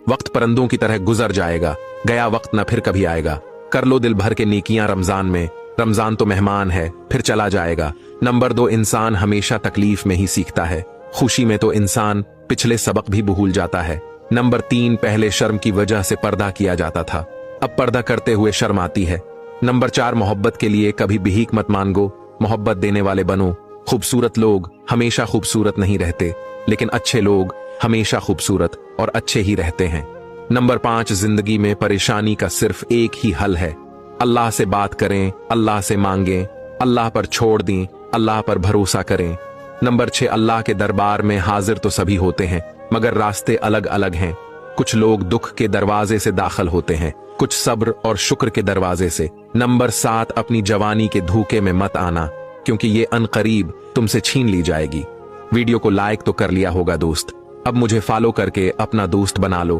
वक्त परंदों की तरह गुजर जाएगा, गया वक्त न फिर कभी आएगा। कर लो दिल भर के नेकियां रमजान में, रमजान तो मेहमान है फिर चला जाएगा। नंबर 2, इंसान हमेशा तकलीफ में ही सीखता है, खुशी में तो इंसान पिछले सबक भी भूल जाता है। नंबर 3, पहले शर्म की वजह से पर्दा किया जाता था, अब पर्दा करते हुए शर्म आती है। नंबर 4, मोहब्बत के लिए कभी भीख मत मांगो, मोहब्बत देने वाले बनो। खूबसूरत लोग हमेशा खूबसूरत नहीं रहते, लेकिन अच्छे लोग हमेशा खूबसूरत और अच्छे ही रहते हैं। नंबर 5, जिंदगी में परेशानी का सिर्फ एक ही हल है, अल्लाह से बात करें, अल्लाह से मांगें, अल्लाह पर छोड़ दें, अल्लाह पर भरोसा करें। नंबर 6, अल्लाह के दरबार में हाजिर तो सभी होते हैं, मगर रास्ते अलग अलग हैं। कुछ लोग दुख के दरवाजे से दाखिल होते हैं, कुछ सब्र और शुक्र के दरवाजे से। नंबर 7, अपनी जवानी के धोखे में मत आना, क्योंकि ये अनकरीब तुमसे छीन ली जाएगी। वीडियो को लाइक तो कर लिया होगा दोस्त, अब मुझे फॉलो करके अपना दोस्त बना लो।